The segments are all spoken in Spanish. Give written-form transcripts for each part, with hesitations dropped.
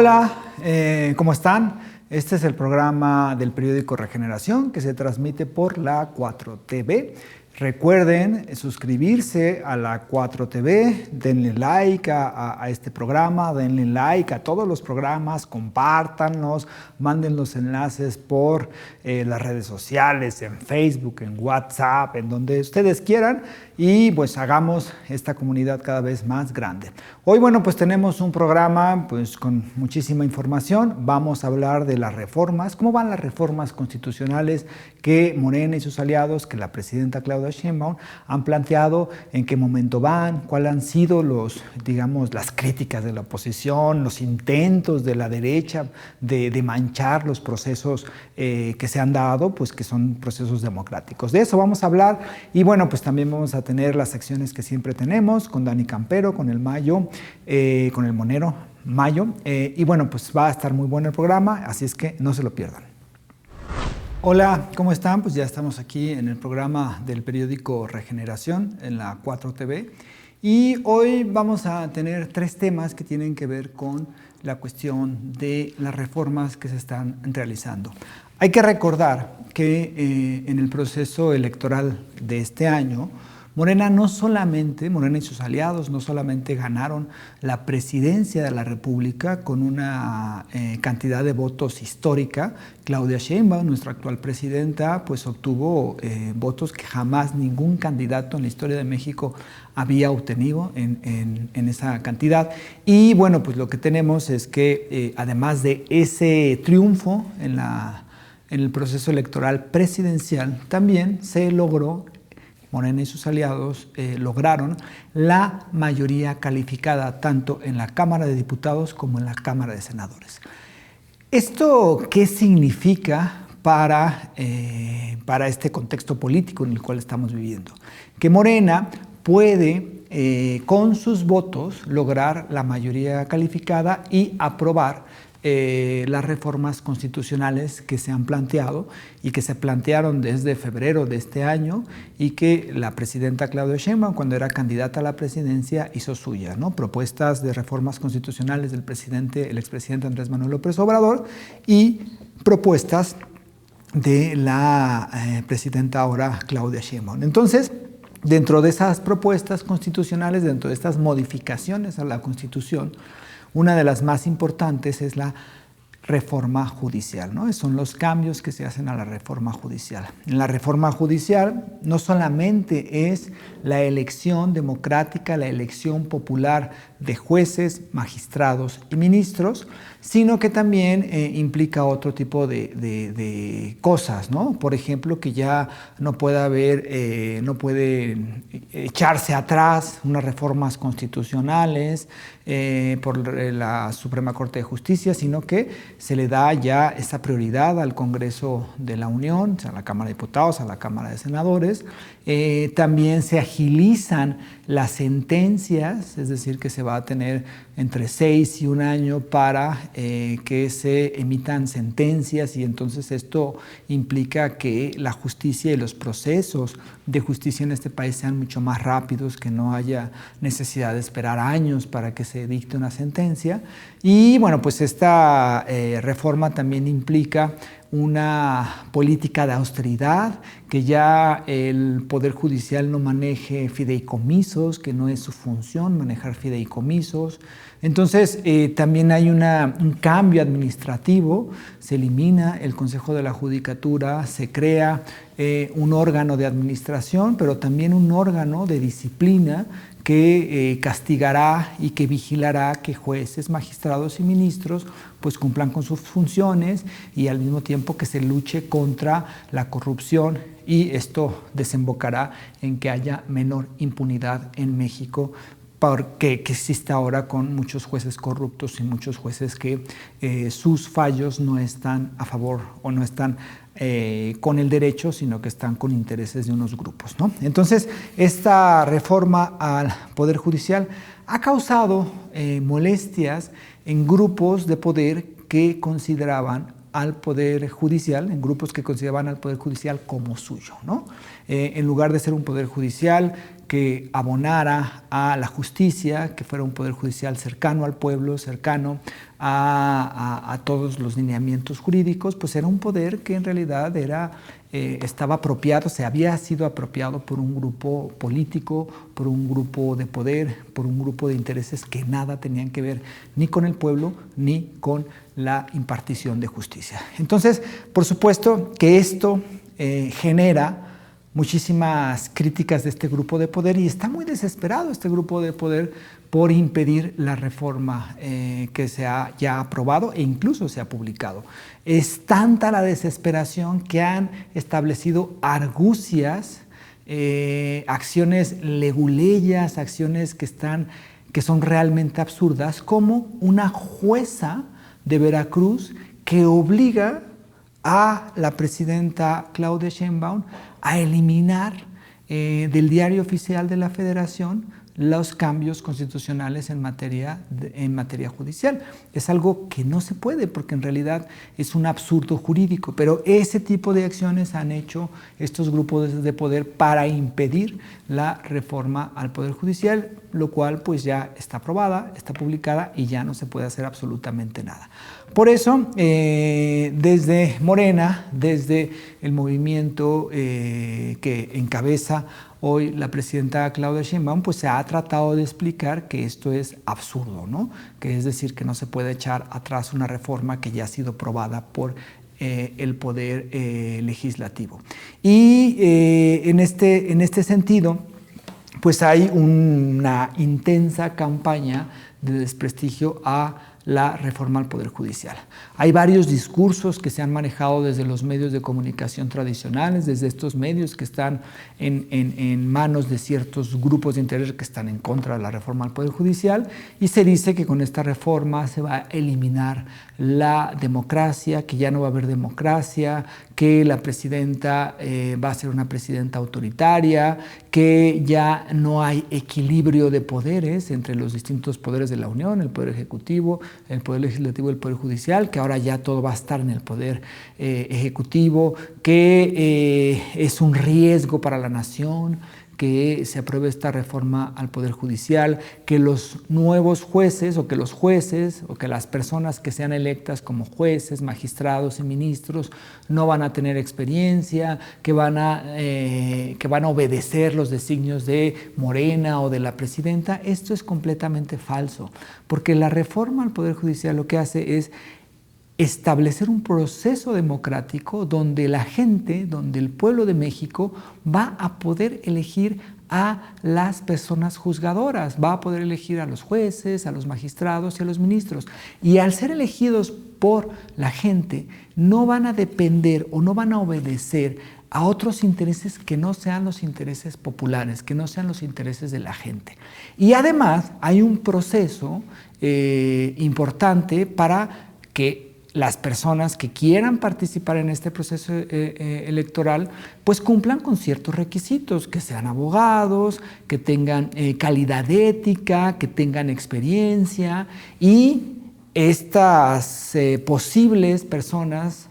Hola, ¿cómo están? Este es el programa del periódico Regeneración que se transmite por la 4TV. Recuerden suscribirse a la 4TV, denle like a este programa, denle like a todos los programas, compártanlos, manden los enlaces por las redes sociales, en Facebook, en WhatsApp, en donde ustedes quieran y pues hagamos esta comunidad cada vez más grande. Hoy, bueno, pues tenemos un programa pues con muchísima información. Vamos a hablar de las reformas, cómo van las reformas constitucionales que Morena y sus aliados, que la presidenta Claudia Sheinbaum han planteado, en qué momento van, cuáles han sido las críticas de la oposición, los intentos de la derecha de manchar los procesos que se han dado, pues que son procesos democráticos. De eso vamos a hablar y bueno, pues también vamos a tener las secciones que siempre tenemos con Dani Campero, con el Mayo, con el Monero Mayo y bueno, pues va a estar muy bueno el programa, así es que no se lo pierdan. Hola, ¿cómo están? Pues ya estamos aquí en el programa del periódico Regeneración en la 4TV y hoy vamos a tener 3 temas que tienen que ver con la cuestión de las reformas que se están realizando. Hay que recordar que en el proceso electoral de este año, Morena y sus aliados no solamente ganaron la presidencia de la República con una cantidad de votos histórica. Claudia Sheinbaum, nuestra actual presidenta, pues obtuvo votos que jamás ningún candidato en la historia de México había obtenido en esa cantidad. Y bueno, pues lo que tenemos es que además de ese triunfo en el proceso electoral presidencial, también se logró, Morena y sus aliados lograron la mayoría calificada tanto en la Cámara de Diputados como en la Cámara de Senadores. ¿Esto qué significa para este contexto político en el cual estamos viviendo? Que Morena puede, con sus votos, lograr la mayoría calificada y aprobar las reformas constitucionales que se han planteado y que se plantearon desde febrero de este año y que la presidenta Claudia Sheinbaum, cuando era candidata a la presidencia, hizo suya, ¿no? Propuestas de reformas constitucionales del el expresidente Andrés Manuel López Obrador y propuestas de la presidenta ahora Claudia Sheinbaum. Entonces, dentro de esas propuestas constitucionales, dentro de estas modificaciones a la Constitución, una de las más importantes es la reforma judicial, ¿no? Son los cambios que se hacen a la reforma judicial. En la reforma judicial no solamente es la elección democrática, la elección popular de jueces, magistrados y ministros, sino que también implica otro tipo de cosas, ¿no? Por ejemplo, que ya no puede echarse atrás unas reformas constitucionales por la Suprema Corte de Justicia, sino que se le da ya esa prioridad al Congreso de la Unión, a la Cámara de Diputados, a la Cámara de Senadores. También se agilizan las sentencias, es decir, que se va a tener entre 6 y 1 año para que se emitan sentencias y entonces esto implica que la justicia y los procesos de justicia en este país sean mucho más rápidos, que no haya necesidad de esperar años para que se dicte una sentencia. Y bueno, pues esta reforma también implica una política de austeridad, que ya el Poder Judicial no maneje fideicomisos, que no es su función manejar fideicomisos. Entonces, también hay un cambio administrativo, se elimina el Consejo de la Judicatura, se crea un órgano de administración, pero también un órgano de disciplina que castigará y que vigilará que jueces, magistrados y ministros pues cumplan con sus funciones y al mismo tiempo que se luche contra la corrupción y esto desembocará en que haya menor impunidad en México que existe ahora con muchos jueces corruptos y muchos jueces que sus fallos no están a favor o no están con el derecho, sino que están con intereses de unos grupos, ¿no? Entonces, esta reforma al Poder Judicial ha causado molestias en grupos de poder que consideraban al Poder Judicial, en grupos que consideraban al Poder Judicial como suyo, ¿no? En lugar de ser un Poder Judicial que abonara a la justicia, que fuera un poder judicial cercano al pueblo, cercano a todos los lineamientos jurídicos, pues era un poder que en realidad estaba apropiado, se había sido apropiado por un grupo político, por un grupo de poder, por un grupo de intereses que nada tenían que ver ni con el pueblo ni con la impartición de justicia. Entonces, por supuesto que esto genera muchísimas críticas de este grupo de poder y está muy desesperado este grupo de poder por impedir la reforma que se ha ya aprobado e incluso se ha publicado. Es tanta la desesperación que han establecido argucias, acciones leguleyas, acciones que son realmente absurdas, como una jueza de Veracruz que obliga a la presidenta Claudia Sheinbaum a eliminar del diario oficial de la Federación los cambios constitucionales en materia judicial. Es algo que no se puede porque en realidad es un absurdo jurídico, pero ese tipo de acciones han hecho estos grupos de poder para impedir la reforma al Poder Judicial, lo cual pues ya está aprobada, está publicada y ya no se puede hacer absolutamente nada. Por eso, desde Morena, desde el movimiento que encabeza hoy la presidenta Claudia Sheinbaum, pues se ha tratado de explicar que esto es absurdo, ¿no? Que es decir, que no se puede echar atrás una reforma que ya ha sido aprobada por el Poder Legislativo. Y en este sentido, pues hay una intensa campaña de desprestigio a la reforma al Poder Judicial. Hay varios discursos que se han manejado desde los medios de comunicación tradicionales, desde estos medios que están en manos de ciertos grupos de interés que están en contra de la reforma al Poder Judicial, y se dice que con esta reforma se va a eliminar la democracia, que ya no va a haber democracia, que la presidenta va a ser una presidenta autoritaria, que ya no hay equilibrio de poderes entre los distintos poderes de la Unión, el Poder Ejecutivo, el Poder Legislativo y el Poder Judicial, que ahora ya todo va a estar en el Poder Ejecutivo, que es un riesgo para la nación que se apruebe esta reforma al Poder Judicial, que los nuevos jueces o que los jueces o que las personas que sean electas como jueces, magistrados y ministros no van a tener experiencia, que van a obedecer los designios de Morena o de la presidenta. Esto es completamente falso, porque la reforma al Poder Judicial lo que hace es establecer un proceso democrático donde la gente, donde el pueblo de México va a poder elegir a las personas juzgadoras, va a poder elegir a los jueces, a los magistrados y a los ministros. Y al ser elegidos por la gente, no van a depender o no van a obedecer a otros intereses que no sean los intereses populares, que no sean los intereses de la gente. Y además hay un proceso importante para que las personas que quieran participar en este proceso electoral pues cumplan con ciertos requisitos, que sean abogados, que tengan calidad ética, que tengan experiencia, y estas posibles personas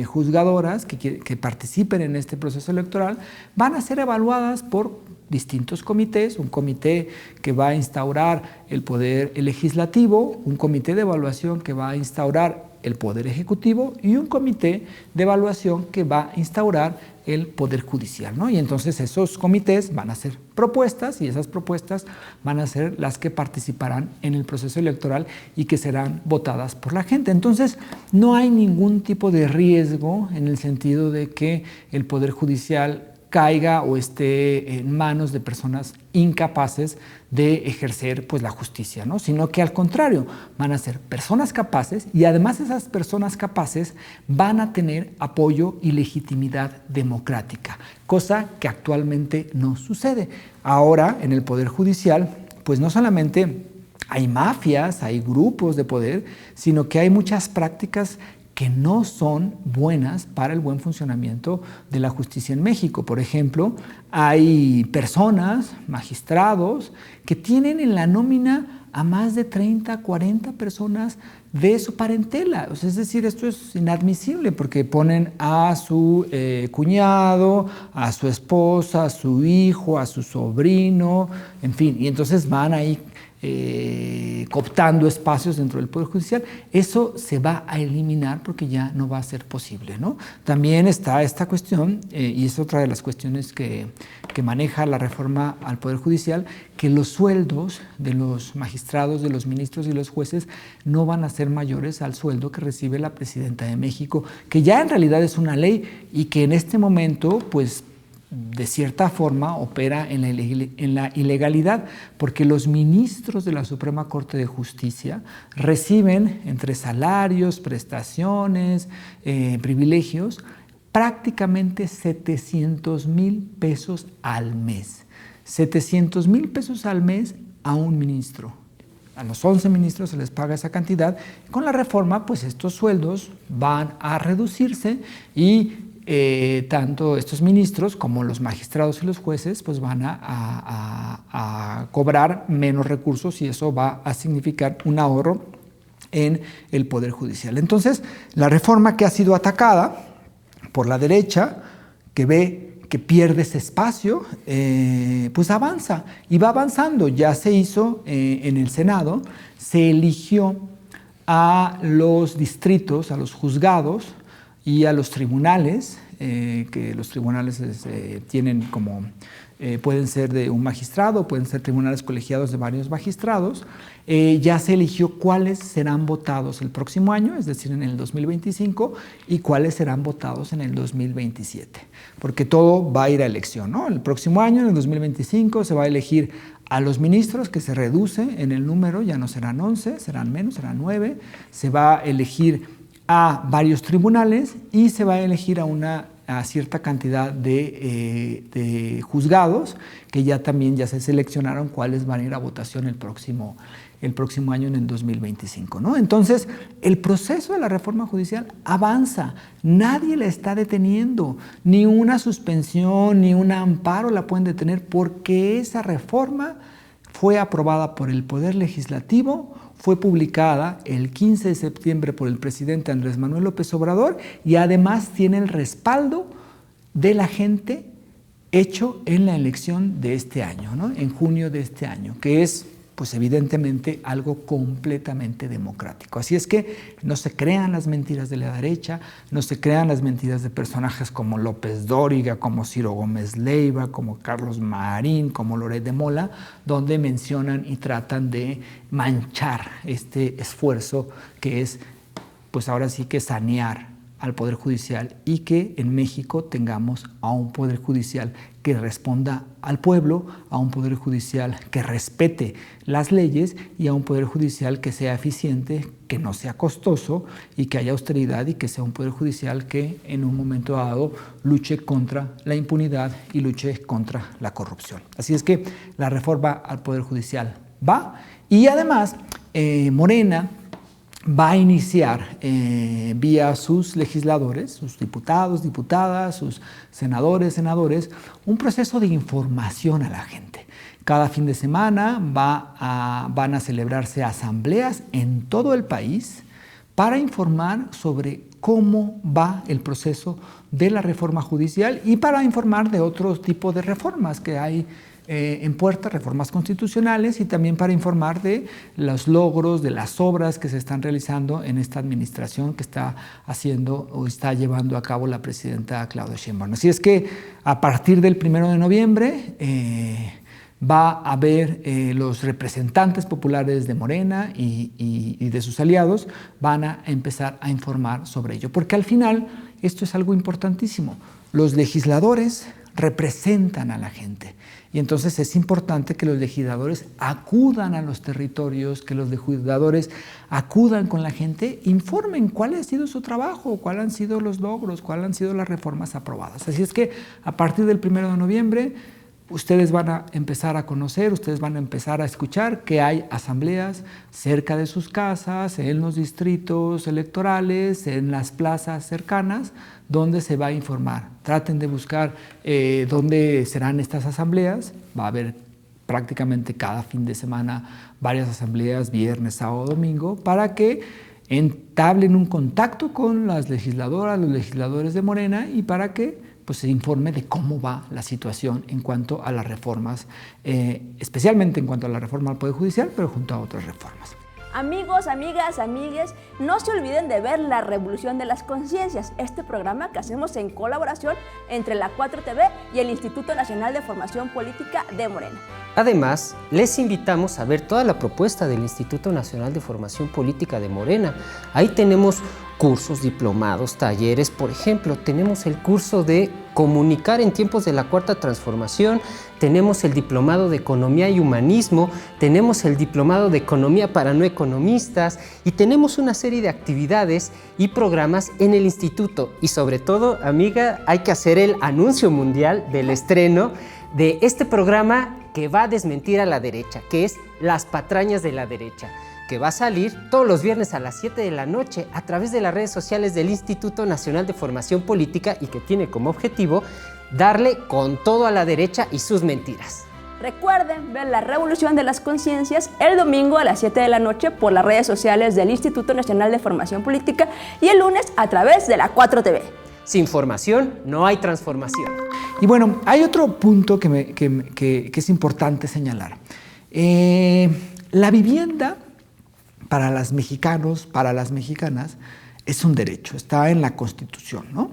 juzgadoras que participen en este proceso electoral van a ser evaluadas por distintos comités, un comité que va a instaurar el Poder Legislativo, un comité de evaluación que va a instaurar el Poder Ejecutivo y un comité de evaluación que va a instaurar el Poder Judicial, ¿no? Y entonces esos comités van a hacer propuestas y esas propuestas van a ser las que participarán en el proceso electoral y que serán votadas por la gente. Entonces no hay ningún tipo de riesgo en el sentido de que el Poder Judicial caiga o esté en manos de personas incapaces de ejercer pues la justicia, ¿no? Sino que al contrario, van a ser personas capaces, y además esas personas capaces van a tener apoyo y legitimidad democrática, cosa que actualmente no sucede. Ahora en el Poder Judicial pues no solamente hay mafias, hay grupos de poder, sino que hay muchas prácticas que no son buenas para el buen funcionamiento de la justicia en México. Por ejemplo, hay personas, magistrados, que tienen en la nómina a más de 30, 40 personas de su parentela. O sea, es decir, esto es inadmisible porque ponen a su cuñado, a su esposa, a su hijo, a su sobrino, en fin, y entonces van ahí cooptando espacios dentro del Poder Judicial. Eso se va a eliminar porque ya no va a ser posible, ¿no? También está esta cuestión, y es otra de las cuestiones que maneja la reforma al Poder Judicial, que los sueldos de los magistrados, de los ministros y los jueces no van a ser mayores al sueldo que recibe la Presidenta de México, que ya en realidad es una ley y que en este momento, pues, de cierta forma opera en la ilegalidad, porque los ministros de la Suprema Corte de Justicia reciben entre salarios, prestaciones, privilegios, prácticamente 700,000 pesos al mes. 700,000 pesos al mes a un ministro. A los 11 ministros se les paga esa cantidad. Con la reforma, pues estos sueldos van a reducirse y tanto estos ministros como los magistrados y los jueces pues van a cobrar menos recursos y eso va a significar un ahorro en el Poder Judicial. Entonces, la reforma que ha sido atacada por la derecha, que ve que pierde ese espacio, pues avanza y va avanzando. Ya se hizo en el Senado, se eligió a los distritos, a los juzgados y a los tribunales, que los tribunales tienen como, pueden ser de un magistrado, pueden ser tribunales colegiados de varios magistrados. Ya se eligió cuáles serán votados el próximo año, es decir, en el 2025, y cuáles serán votados en el 2027, porque todo va a ir a elección, ¿no? El próximo año, en el 2025, se va a elegir a los ministros, que se reduce en el número, ya no serán 11, serán menos, serán 9, se va a elegir a varios tribunales y se va a elegir a cierta cantidad de juzgados que ya también ya se seleccionaron cuáles van a ir a votación el próximo año, en el 2025, ¿no? Entonces, el proceso de la reforma judicial avanza, nadie la está deteniendo, ni una suspensión, ni un amparo la pueden detener porque esa reforma fue aprobada por el Poder Legislativo, fue publicada el 15 de septiembre por el presidente Andrés Manuel López Obrador y además tiene el respaldo de la gente hecho en la elección de este año, ¿no? En junio de este año, que es pues evidentemente algo completamente democrático. Así es que no se crean las mentiras de la derecha, no se crean las mentiras de personajes como López Dóriga, como Ciro Gómez Leiva, como Carlos Marín, como Loret de Mola, donde mencionan y tratan de manchar este esfuerzo que es, pues ahora sí que sanear al Poder Judicial y que en México tengamos a un Poder Judicial que responda al pueblo, a un Poder Judicial que respete las leyes y a un Poder Judicial que sea eficiente, que no sea costoso y que haya austeridad y que sea un Poder Judicial que en un momento dado luche contra la impunidad y luche contra la corrupción. Así es que la reforma al Poder Judicial va y además Morena va a iniciar vía sus legisladores, sus diputados, diputadas, sus senadores, senadores, un proceso de información a la gente. Cada fin de semana van a celebrarse asambleas en todo el país para informar sobre cómo va el proceso de la reforma judicial y para informar de otro tipo de reformas que hay en puerta, reformas constitucionales, y también para informar de los logros, de las obras que se están realizando en esta administración que está haciendo o está llevando a cabo la presidenta Claudia Sheinbaum. Así es que a partir del 1 de noviembre va a haber los representantes populares de Morena y de sus aliados van a empezar a informar sobre ello, porque al final esto es algo importantísimo. Los legisladores representan a la gente. Y entonces es importante que los legisladores acudan a los territorios, que los legisladores acudan con la gente, informen cuál ha sido su trabajo, cuáles han sido los logros, cuáles han sido las reformas aprobadas. Así es que a partir del 1 de noviembre ustedes van a empezar a conocer, ustedes van a empezar a escuchar que hay asambleas cerca de sus casas, en los distritos electorales, en las plazas cercanas, donde se va a informar. Traten de buscar dónde serán estas asambleas. Va a haber prácticamente cada fin de semana varias asambleas, viernes, sábado, domingo, para que entablen un contacto con las legisladoras, los legisladores de Morena, y para que pues, se informe de cómo va la situación en cuanto a las reformas, especialmente en cuanto a la reforma al Poder Judicial, pero junto a otras reformas. Amigos, amigas, amigues, no se olviden de ver La Revolución de las Conciencias, este programa que hacemos en colaboración entre la 4TV y el Instituto Nacional de Formación Política de Morena. Además, les invitamos a ver toda la propuesta del Instituto Nacional de Formación Política de Morena. Ahí tenemos cursos, diplomados, talleres. Por ejemplo, tenemos el curso de Comunicar en tiempos de la Cuarta Transformación, tenemos el diplomado de Economía y Humanismo, tenemos el diplomado de Economía para no economistas y tenemos una serie de actividades y programas en el instituto. Y sobre todo, amiga, hay que hacer el anuncio mundial del estreno de este programa que va a desmentir a la derecha, que es Las Patrañas de la Derecha, que va a salir todos los viernes a las 7 de la noche a través de las redes sociales del Instituto Nacional de Formación Política y que tiene como objetivo darle con todo a la derecha y sus mentiras. Recuerden ver La Revolución de las Conciencias el domingo a las 7 de la noche por las redes sociales del Instituto Nacional de Formación Política y el lunes a través de la 4TV. Sin formación no hay transformación. Y bueno, hay otro punto que es importante señalar. La vivienda para los mexicanos, para las mexicanas, es un derecho, está en la Constitución, ¿no?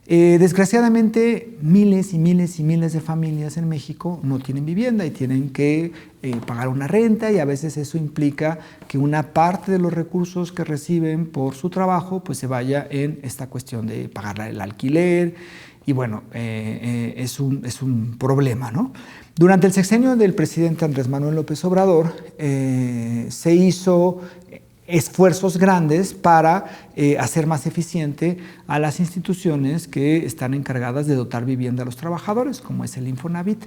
Desgraciadamente, miles y miles y miles de familias en México no tienen vivienda y tienen que pagar una renta, y a veces eso implica que una parte de los recursos que reciben por su trabajo pues se vaya en esta cuestión de pagar el alquiler, y bueno, es un problema, ¿no? Durante el sexenio del presidente Andrés Manuel López Obrador se hizo esfuerzos grandes para hacer más eficiente a las instituciones que están encargadas de dotar vivienda a los trabajadores, como es el Infonavit.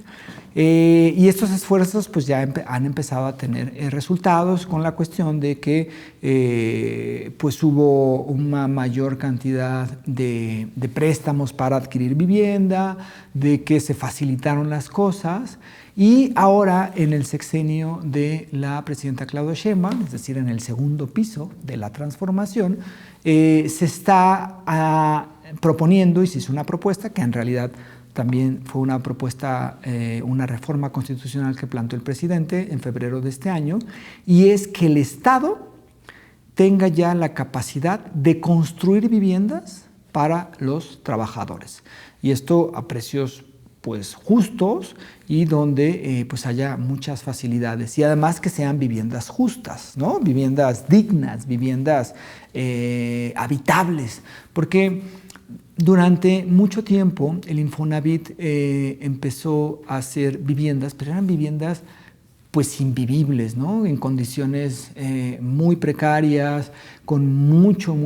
Y estos esfuerzos pues ya han empezado a tener resultados, con la cuestión de que pues hubo una mayor cantidad de préstamos para adquirir vivienda, de que se facilitaron las cosas. Y ahora, en el sexenio de la presidenta Claudia Sheinbaum, es decir, en el segundo piso de la transformación, se está proponiendo, y se hizo una propuesta que en realidad también fue una propuesta, una reforma constitucional que planteó el presidente en febrero de este año, y es que el Estado tenga ya la capacidad de construir viviendas para los trabajadores. Y esto a precios pues justos, y donde pues haya muchas facilidades, y además que sean viviendas justas, ¿no? Viviendas dignas, viviendas habitables, porque durante mucho tiempo el Infonavit empezó a hacer viviendas, pero eran viviendas pues invivibles, ¿no? En condiciones muy precarias, con mucho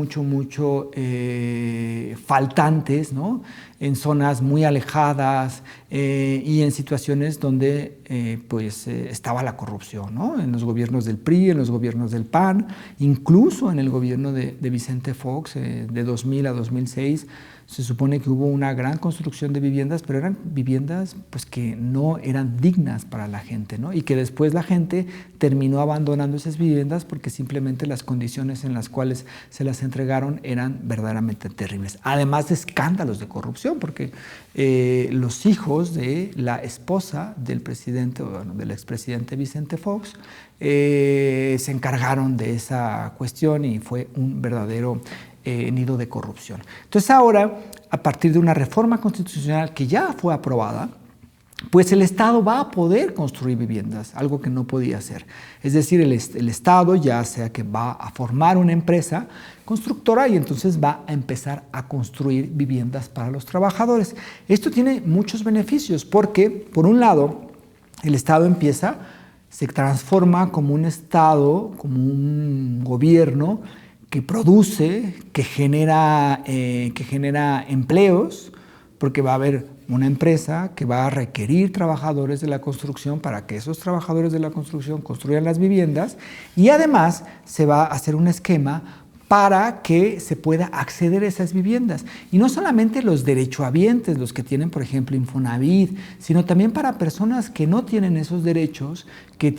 faltantes, ¿no? En zonas muy alejadas y en situaciones donde estaba la corrupción, ¿no? En los gobiernos del PRI, en los gobiernos del PAN, incluso en el gobierno de Vicente Fox, de 2000 a 2006, se supone que hubo una gran construcción de viviendas, pero eran viviendas pues, que no eran dignas para la gente, ¿no? Y que después la gente terminó abandonando esas viviendas porque simplemente las condiciones en las cuales se las entregaron eran verdaderamente terribles. Además de escándalos de corrupción, porque los hijos de la esposa del presidente, bueno, del expresidente Vicente Fox, se encargaron de esa cuestión, y fue un verdadero nido de corrupción. Entonces ahora, a partir de una reforma constitucional que ya fue aprobada, pues el Estado va a poder construir viviendas, algo que no podía hacer. Es decir, el Estado ya sea que va a formar una empresa constructora y entonces va a empezar a construir viviendas para los trabajadores. Esto tiene muchos beneficios porque, por un lado, el Estado se transforma como un Estado, como un gobierno que produce, que genera empleos, porque va a haber una empresa que va a requerir trabajadores de la construcción para que esos trabajadores de la construcción construyan las viviendas, y además se va a hacer un esquema para que se pueda acceder a esas viviendas. Y no solamente los derechohabientes, los que tienen, por ejemplo, Infonavit, sino también para personas que no tienen esos derechos, que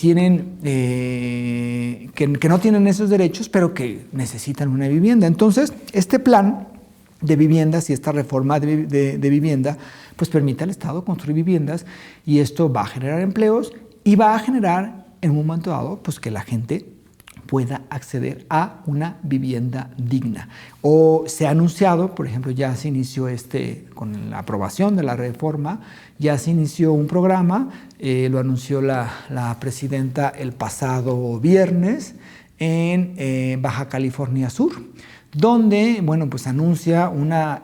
no tienen esos derechos, pero que necesitan una vivienda. Entonces, este plan de viviendas y esta reforma de vivienda, pues permite al Estado construir viviendas, y esto va a generar empleos y va a generar, en un momento dado, pues que la gente pueda acceder a una vivienda digna. O se ha anunciado, por ejemplo, ya se inició con la aprobación de la reforma, ya se inició un programa, lo anunció la presidenta el pasado viernes en Baja California Sur, donde, bueno, pues anuncia una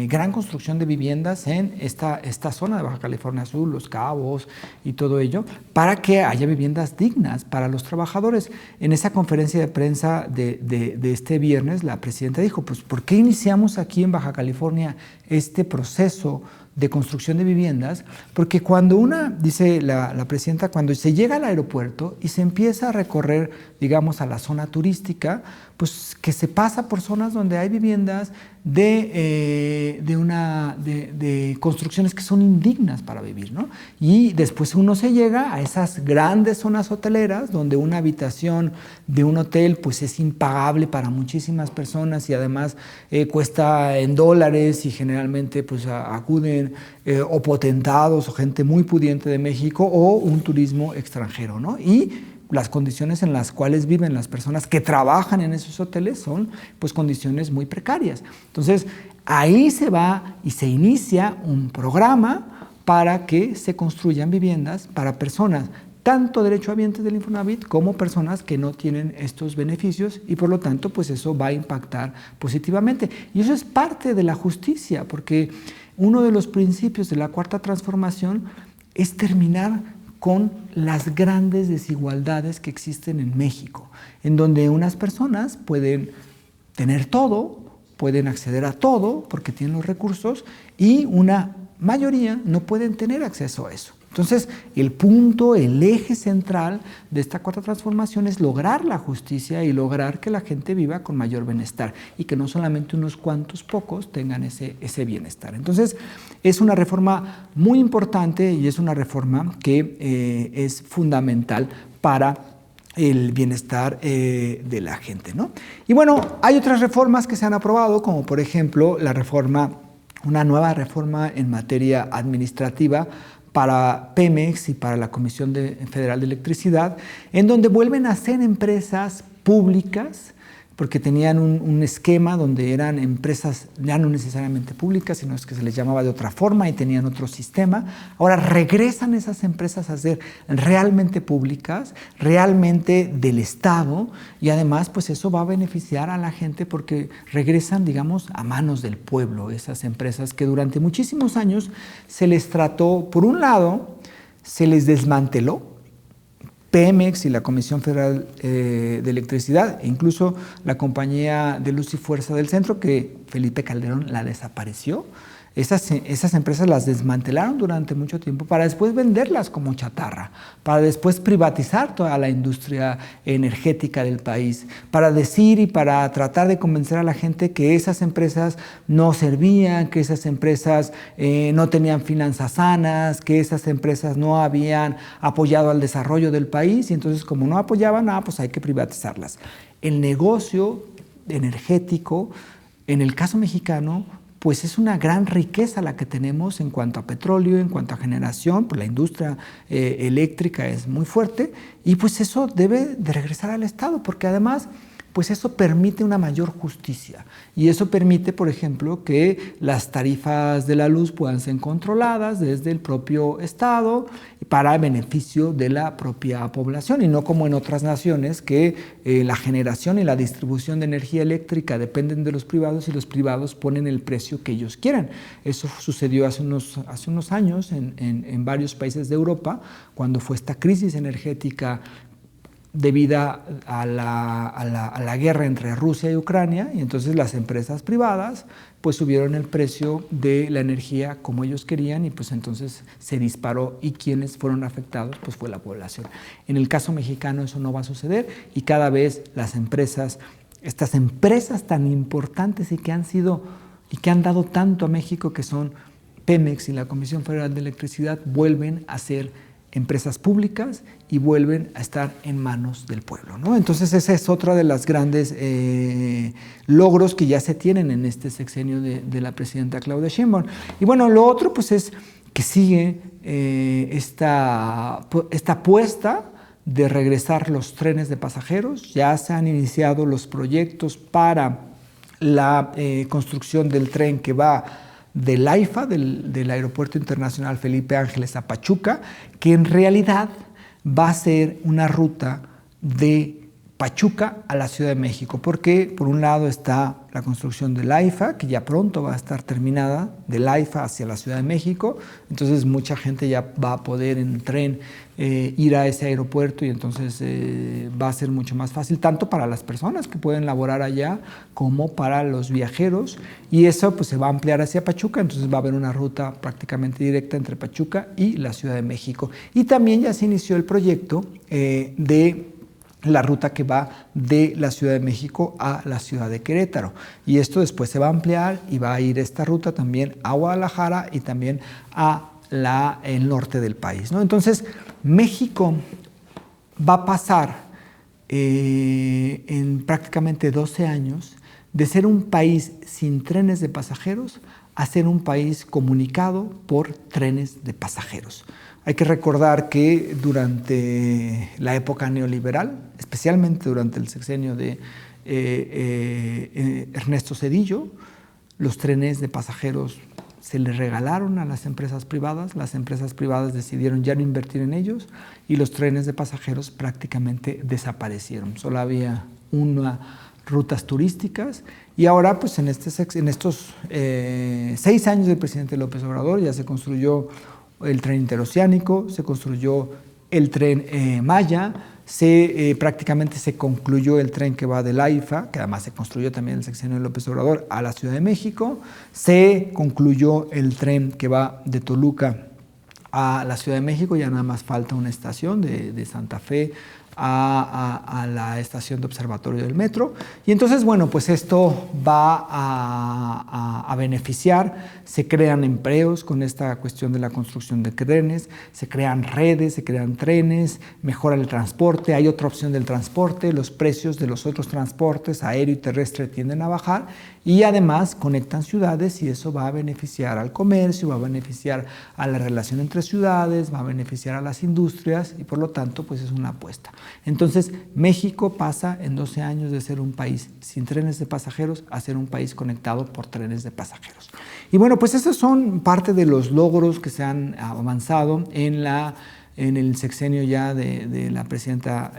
gran construcción de viviendas en esta zona de Baja California Sur, Los Cabos y todo ello, para que haya viviendas dignas para los trabajadores. En esa conferencia de prensa de este viernes, la presidenta dijo, pues, ¿por qué iniciamos aquí en Baja California este proceso de construcción de viviendas? Porque dice la presidenta, cuando se llega al aeropuerto y se empieza a recorrer, digamos, a la zona turística, pues que se pasa por zonas donde hay viviendas de construcciones que son indignas para vivir, ¿no? Y después uno se llega a esas grandes zonas hoteleras donde una habitación de un hotel pues es impagable para muchísimas personas, y además cuesta en dólares, y generalmente pues acuden o potentados o gente muy pudiente de México o un turismo extranjero, ¿no? Y las condiciones en las cuales viven las personas que trabajan en esos hoteles son pues condiciones muy precarias. Entonces ahí se va y se inicia un programa para que se construyan viviendas para personas, tanto derechohabientes del Infonavit como personas que no tienen estos beneficios, y por lo tanto pues eso va a impactar positivamente. Y eso es parte de la justicia, porque uno de los principios de la Cuarta Transformación es terminar con las grandes desigualdades que existen en México, en donde unas personas pueden tener todo, pueden acceder a todo porque tienen los recursos, y una mayoría no pueden tener acceso a eso. Entonces, el eje central de esta Cuarta Transformación es lograr la justicia y lograr que la gente viva con mayor bienestar, y que no solamente unos cuantos pocos tengan ese bienestar. Entonces, es una reforma muy importante, y es una reforma que es fundamental para el bienestar de la gente, ¿no? Y bueno, hay otras reformas que se han aprobado, como por ejemplo una nueva reforma en materia administrativa para Pemex y para la Comisión Federal de Electricidad, en donde vuelven a ser empresas públicas, porque tenían un esquema donde eran empresas ya no necesariamente públicas, sino que se les llamaba de otra forma y tenían otro sistema. Ahora regresan esas empresas a ser realmente públicas, realmente del Estado, y además pues eso va a beneficiar a la gente porque regresan, digamos, a manos del pueblo, esas empresas que durante muchísimos años se les trató, por un lado, se les desmanteló, Pemex y la Comisión Federal de Electricidad, e incluso la Compañía de Luz y Fuerza del Centro, que Felipe Calderón la desapareció. Esas empresas las desmantelaron durante mucho tiempo para después venderlas como chatarra, para después privatizar toda la industria energética del país, para decir y para tratar de convencer a la gente que esas empresas no servían, que esas empresas no tenían finanzas sanas, que esas empresas no habían apoyado al desarrollo del país, y entonces como no apoyaban, pues hay que privatizarlas. El negocio energético, en el caso mexicano, pues es una gran riqueza la que tenemos en cuanto a petróleo, en cuanto a generación, pues la industria eléctrica es muy fuerte, y pues eso debe de regresar al Estado, porque además pues eso permite una mayor justicia, y eso permite, por ejemplo, que las tarifas de la luz puedan ser controladas desde el propio Estado para beneficio de la propia población, y no como en otras naciones que la generación y la distribución de energía eléctrica dependen de los privados, y los privados ponen el precio que ellos quieran. Eso sucedió hace unos años en varios países de Europa, cuando fue esta crisis energética debido a la guerra entre Rusia y Ucrania, y entonces las empresas privadas pues subieron el precio de la energía como ellos querían y pues entonces se disparó, y quienes fueron afectados pues fue la población. En el caso mexicano eso no va a suceder, y cada vez las empresas, estas empresas tan importantes y que han dado tanto a México, que son Pemex y la Comisión Federal de Electricidad, vuelven a ser empresas públicas y vuelven a estar en manos del pueblo, ¿no? Entonces ese es otro de los grandes logros que ya se tienen en este sexenio de la presidenta Claudia Sheinbaum. Y bueno, lo otro pues es que sigue esta apuesta de regresar los trenes de pasajeros. Ya se han iniciado los proyectos para la construcción del tren que va del AIFA, del Aeropuerto Internacional Felipe Ángeles, a Pachuca, que en realidad va a ser una ruta de Pachuca a la Ciudad de México, porque por un lado está la construcción del AIFA, que ya pronto va a estar terminada, del AIFA hacia la Ciudad de México, entonces mucha gente ya va a poder en tren ir a ese aeropuerto, y entonces va a ser mucho más fácil, tanto para las personas que pueden laborar allá como para los viajeros, y eso pues se va a ampliar hacia Pachuca, entonces va a haber una ruta prácticamente directa entre Pachuca y la Ciudad de México. Y también ya se inició el proyecto de la ruta que va de la Ciudad de México a la ciudad de Querétaro, y esto después se va a ampliar y va a ir esta ruta también a Guadalajara y también a el norte del país, ¿no? Entonces México va a pasar en prácticamente 12 años de ser un país sin trenes de pasajeros a ser un país comunicado por trenes de pasajeros. Hay que recordar que durante la época neoliberal, especialmente durante el sexenio de Ernesto Zedillo, los trenes de pasajeros se les regalaron a las empresas privadas decidieron ya no invertir en ellos, y los trenes de pasajeros prácticamente desaparecieron. Solo había unas rutas turísticas, y ahora pues en estos 6 años del presidente López Obrador ya se construyó el tren interoceánico, se construyó el tren Maya, prácticamente se concluyó el tren que va del AIFA, que además se construyó también en el sexenio de López Obrador, a la Ciudad de México, se concluyó el tren que va de Toluca a la Ciudad de México, ya nada más falta una estación de Santa Fe a la estación de observatorio del metro, y entonces bueno, pues esto va a beneficiar, se crean empleos con esta cuestión de la construcción de trenes, se crean redes, se crean trenes, mejora el transporte, hay otra opción del transporte, los precios de los otros transportes aéreo y terrestre tienden a bajar, y además conectan ciudades, y eso va a beneficiar al comercio, va a beneficiar a la relación entre ciudades, va a beneficiar a las industrias, y por lo tanto pues es una apuesta. Entonces México pasa en 12 años de ser un país sin trenes de pasajeros a ser un país conectado por trenes de pasajeros. Y bueno, pues esos son parte de los logros que se han avanzado en el sexenio ya de la presidenta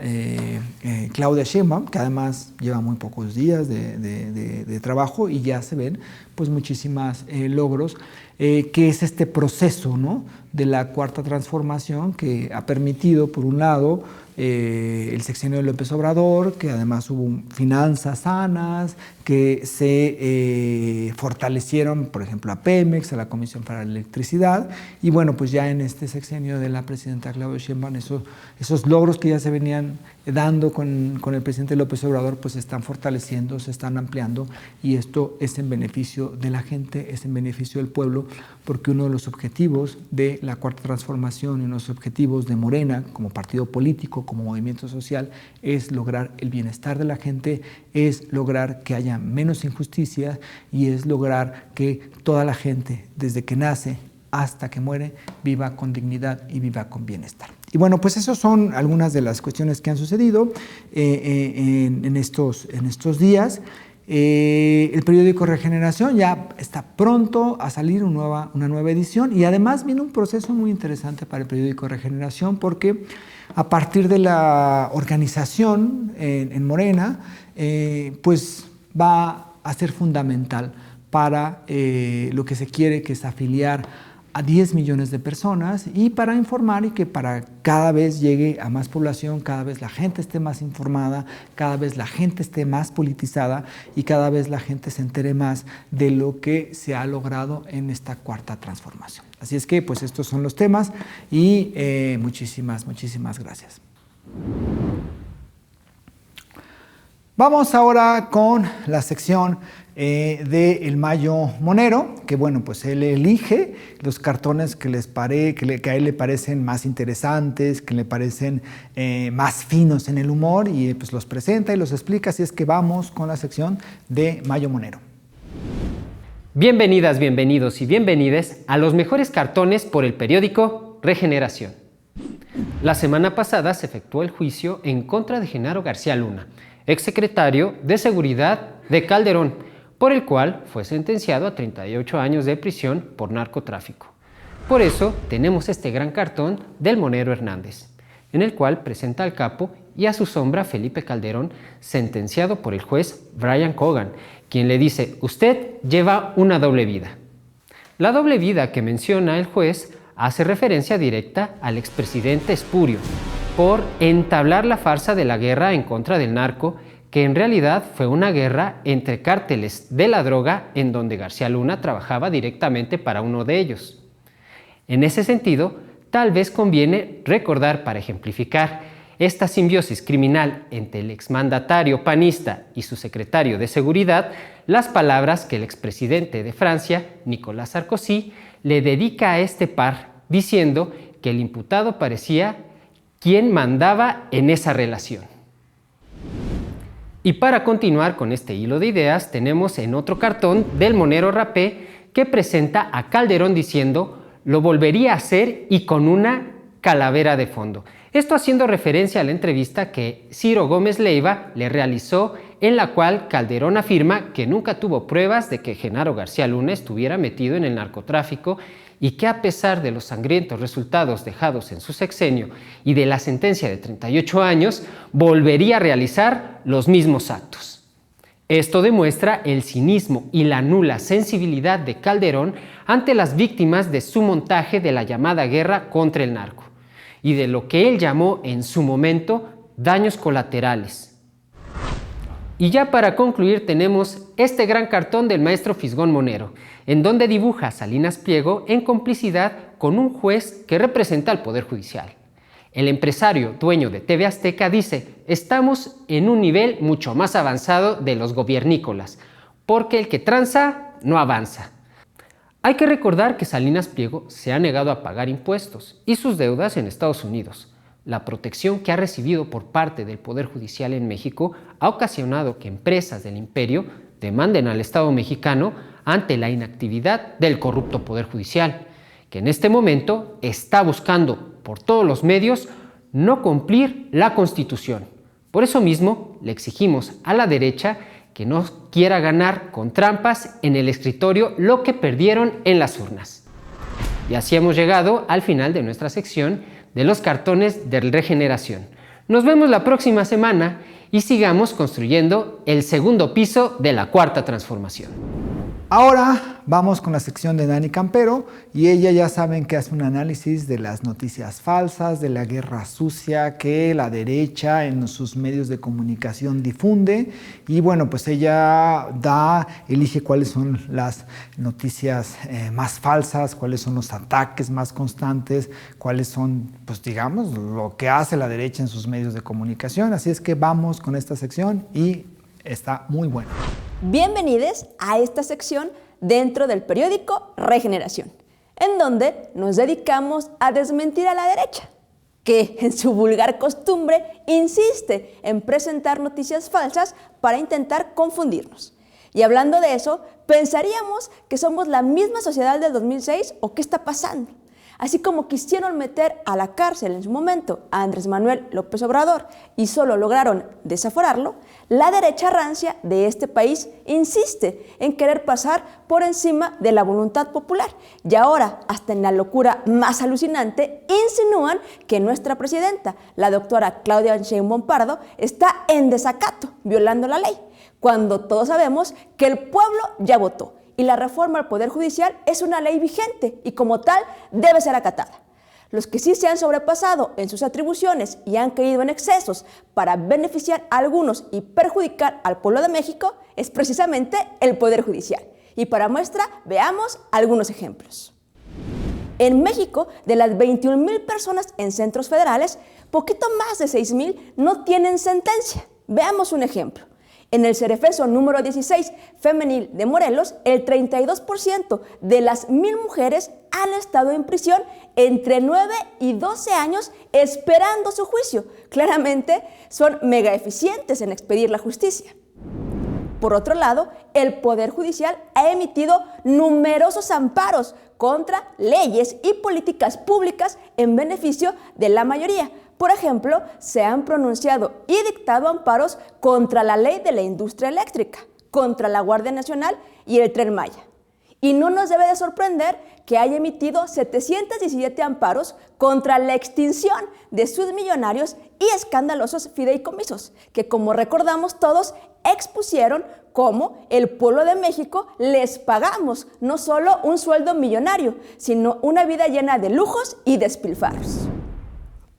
Claudia Sheinbaum, que además lleva muy pocos días de trabajo, y ya se ven pues muchísimos logros, que es este proceso, ¿no?, de la cuarta transformación, que ha permitido, por un lado, el sexenio de López Obrador, que además hubo finanzas sanas, que se fortalecieron, por ejemplo, a Pemex, a la Comisión Federal de Electricidad, y bueno, pues ya en este sexenio de la presidenta Claudia Sheinbaum, esos logros que ya se venían dando con el presidente López Obrador, pues se están fortaleciendo, se están ampliando, y esto es en beneficio de la gente, es en beneficio del pueblo, porque uno de los objetivos de la cuarta transformación y uno de los objetivos de Morena como partido político, como movimiento social, es lograr el bienestar de la gente, es lograr que haya menos injusticia, y es lograr que toda la gente, desde que nace hasta que muere, viva con dignidad y viva con bienestar. Y bueno, pues esas son algunas de las cuestiones que han sucedido en estos días. El periódico Regeneración ya está pronto a salir una nueva edición, y además viene un proceso muy interesante para el periódico Regeneración, porque a partir de la organización en Morena, pues va a ser fundamental para lo que se quiere, que es afiliar a 10 millones de personas y para informar y que para cada vez llegue a más población, cada vez la gente esté más informada, cada vez la gente esté más politizada y cada vez la gente se entere más de lo que se ha logrado en esta cuarta transformación. Así es que pues estos son los temas y muchísimas gracias. Vamos ahora con la sección del Mayo Monero, que bueno, pues él elige los cartones que a él le parecen más interesantes, que le parecen más finos en el humor y pues los presenta y los explica, así es que vamos con la sección de Mayo Monero. Bienvenidas, bienvenidos y bienvenides a los mejores cartones por el periódico Regeneración. La semana pasada se efectuó el juicio en contra de Genaro García Luna, exsecretario de Seguridad de Calderón, por el cual fue sentenciado a 38 años de prisión por narcotráfico. Por eso tenemos este gran cartón del Monero Hernández, en el cual presenta al capo y a su sombra Felipe Calderón, sentenciado por el juez Brian Cogan, quien le dice: usted lleva una doble vida. La doble vida que menciona el juez hace referencia directa al expresidente Espurio, por entablar la farsa de la guerra en contra del narco, que en realidad fue una guerra entre cárteles de la droga en donde García Luna trabajaba directamente para uno de ellos. En ese sentido, tal vez conviene recordar para ejemplificar esta simbiosis criminal entre el exmandatario panista y su secretario de Seguridad, las palabras que el expresidente de Francia, Nicolas Sarkozy, le dedica a este par, diciendo que el imputado parecía quien mandaba en esa relación. Y para continuar con este hilo de ideas, tenemos en otro cartón del Monero Rapé que presenta a Calderón diciendo: lo volvería a hacer y con una calavera de fondo. Esto haciendo referencia a la entrevista que Ciro Gómez Leiva le realizó, en la cual Calderón afirma que nunca tuvo pruebas de que Genaro García Luna estuviera metido en el narcotráfico y que a pesar de los sangrientos resultados dejados en su sexenio y de la sentencia de 38 años, volvería a realizar los mismos actos. Esto demuestra el cinismo y la nula sensibilidad de Calderón ante las víctimas de su montaje de la llamada guerra contra el narco y de lo que él llamó en su momento daños colaterales. Y ya para concluir tenemos este gran cartón del maestro Fisgón Monero, en donde dibuja a Salinas Pliego en complicidad con un juez que representa al Poder Judicial. El empresario dueño de TV Azteca dice: estamos en un nivel mucho más avanzado de los gobiernícolas, porque el que tranza no avanza. Hay que recordar que Salinas Pliego se ha negado a pagar impuestos y sus deudas en Estados Unidos. La protección que ha recibido por parte del Poder Judicial en México ha ocasionado que empresas del imperio demanden al Estado mexicano ante la inactividad del corrupto Poder Judicial, que en este momento está buscando por todos los medios no cumplir la Constitución. Por eso mismo le exigimos a la derecha que no quiera ganar con trampas en el escritorio lo que perdieron en las urnas. Y así hemos llegado al final de nuestra sección de los cartones de Regeneración. Nos vemos la próxima semana y sigamos construyendo el segundo piso de la cuarta transformación. Ahora vamos con la sección de Dani Campero y ella ya saben que hace un análisis de las noticias falsas, de la guerra sucia que la derecha en sus medios de comunicación difunde y bueno, pues ella elige cuáles son las noticias más falsas, cuáles son los ataques más constantes, cuáles son, pues digamos, lo que hace la derecha en sus medios de comunicación. Así es que vamos con esta sección y está muy buena. Bienvenidos a esta sección dentro del periódico Regeneración, en donde nos dedicamos a desmentir a la derecha, que en su vulgar costumbre insiste en presentar noticias falsas para intentar confundirnos. Y hablando de eso, pensaríamos que somos la misma sociedad del 2006 o qué está pasando. Así como quisieron meter a la cárcel en su momento a Andrés Manuel López Obrador y solo lograron desaforarlo, la derecha rancia de este país insiste en querer pasar por encima de la voluntad popular. Y ahora, hasta en la locura más alucinante, insinúan que nuestra presidenta, la doctora Claudia Sheinbaum Pardo, está en desacato, violando la ley, cuando todos sabemos que el pueblo ya votó y la reforma al Poder Judicial es una ley vigente y como tal debe ser acatada. Los que sí se han sobrepasado en sus atribuciones y han caído en excesos para beneficiar a algunos y perjudicar al pueblo de México es precisamente el Poder Judicial. Y para muestra, veamos algunos ejemplos. En México, de las 21,000 personas en centros federales, poquito más de 6,000 no tienen sentencia. Veamos un ejemplo. En el Cerefeso número 16 femenil de Morelos, el 32% de las 1,000 mujeres han estado en prisión entre 9 y 12 años esperando su juicio. Claramente son mega eficientes en expedir la justicia. Por otro lado, el Poder Judicial ha emitido numerosos amparos contra leyes y políticas públicas en beneficio de la mayoría. Por ejemplo, se han pronunciado y dictado amparos contra la ley de la industria eléctrica, contra la Guardia Nacional y el Tren Maya. Y no nos debe de sorprender que haya emitido 717 amparos contra la extinción de sus millonarios y escandalosos fideicomisos, que como recordamos todos, expusieron cómo el pueblo de México les pagamos no solo un sueldo millonario, sino una vida llena de lujos y despilfarros.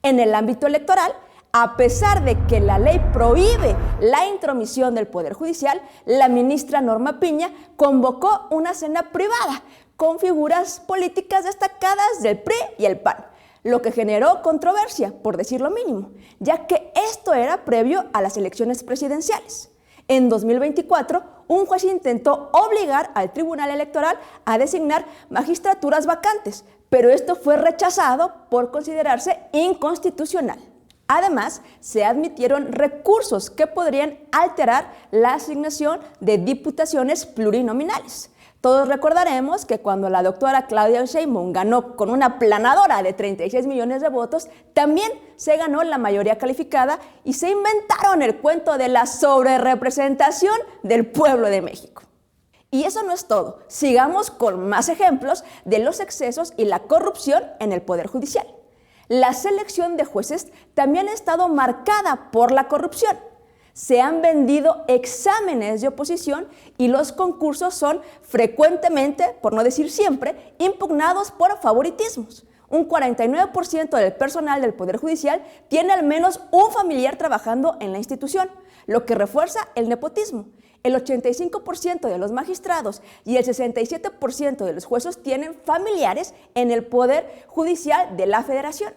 En el ámbito electoral, a pesar de que la ley prohíbe la intromisión del Poder Judicial, la ministra Norma Piña convocó una cena privada con figuras políticas destacadas del PRI y el PAN, lo que generó controversia, por decir lo mínimo, ya que esto era previo a las elecciones presidenciales. En 2024, un juez intentó obligar al Tribunal Electoral a designar magistraturas vacantes, pero esto fue rechazado por considerarse inconstitucional. Además, se admitieron recursos que podrían alterar la asignación de diputaciones plurinominales. Todos recordaremos que cuando la doctora Claudia Sheinbaum ganó con una aplanadora de 36 millones de votos, también se ganó la mayoría calificada y se inventaron el cuento de la sobrerepresentación del pueblo de México. Y eso no es todo. Sigamos con más ejemplos de los excesos y la corrupción en el Poder Judicial. La selección de jueces también ha estado marcada por la corrupción. Se han vendido exámenes de oposición y los concursos son frecuentemente, por no decir siempre, impugnados por favoritismos. Un 49% del personal del Poder Judicial tiene al menos un familiar trabajando en la institución, lo que refuerza el nepotismo. El 85% de los magistrados y el 67% de los jueces tienen familiares en el Poder Judicial de la Federación.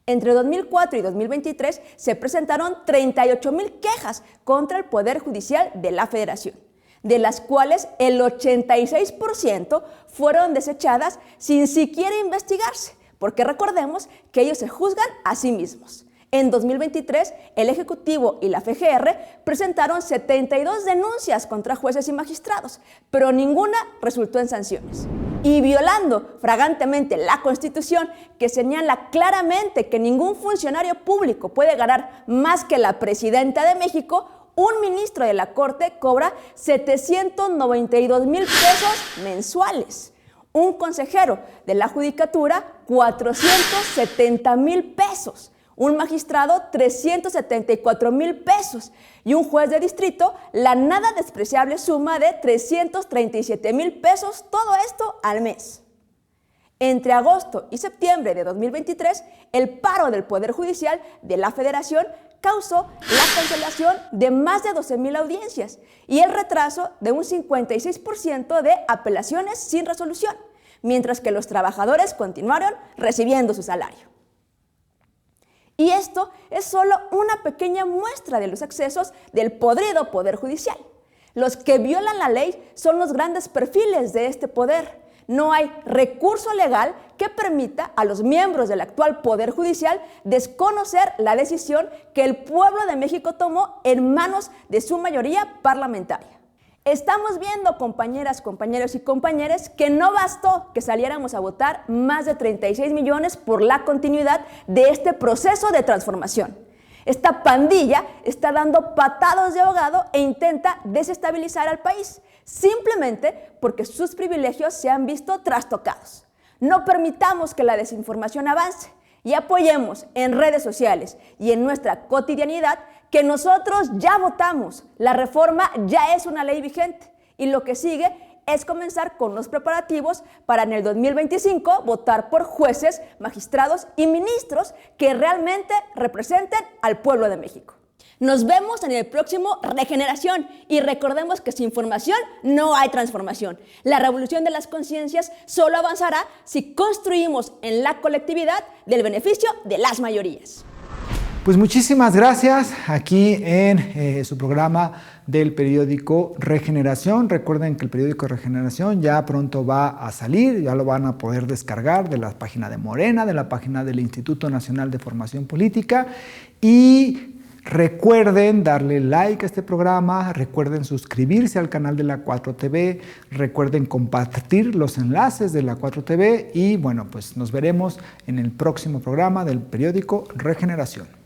Entre 2004 y 2023 se presentaron 38,000 quejas contra el Poder Judicial de la Federación, de las cuales el 86% fueron desechadas sin siquiera investigarse, porque recordemos que ellos se juzgan a sí mismos. En 2023, el Ejecutivo y la FGR presentaron 72 denuncias contra jueces y magistrados, pero ninguna resultó en sanciones. Y violando flagrantemente la Constitución, que señala claramente que ningún funcionario público puede ganar más que la presidenta de México, un ministro de la Corte cobra 792,000 pesos mensuales. Un consejero de la Judicatura, 470,000 pesos. Un magistrado, 374,000 pesos. Y un juez de distrito, la nada despreciable suma de 337,000 pesos, todo esto al mes. Entre agosto y septiembre de 2023, el paro del Poder Judicial de la Federación causó la cancelación de más de 12,000 audiencias y el retraso de un 56% de apelaciones sin resolución, mientras que los trabajadores continuaron recibiendo su salario. Y esto es solo una pequeña muestra de los excesos del podrido Poder Judicial. Los que violan la ley son los grandes perfiles de este poder. No hay recurso legal que permita a los miembros del actual Poder Judicial desconocer la decisión que el pueblo de México tomó en manos de su mayoría parlamentaria. Estamos viendo, compañeras, compañeros y compañeras, que no bastó que saliéramos a votar más de 36 millones por la continuidad de este proceso de transformación. Esta pandilla está dando patadas de ahogado e intenta desestabilizar al país, simplemente porque sus privilegios se han visto trastocados. No permitamos que la desinformación avance y apoyemos en redes sociales y en nuestra cotidianidad que nosotros ya votamos, la reforma ya es una ley vigente y lo que sigue es comenzar con los preparativos para en el 2025 votar por jueces, magistrados y ministros que realmente representen al pueblo de México. Nos vemos en el próximo Regeneración y recordemos que sin formación no hay transformación. La revolución de las conciencias solo avanzará si construimos en la colectividad del beneficio de las mayorías. Pues muchísimas gracias aquí en su programa del periódico Regeneración. Recuerden que el periódico Regeneración ya pronto va a salir, ya lo van a poder descargar de la página de Morena, de la página del Instituto Nacional de Formación Política y recuerden darle like a este programa, recuerden suscribirse al canal de la 4TV, recuerden compartir los enlaces de la 4TV y bueno, pues nos veremos en el próximo programa del periódico Regeneración.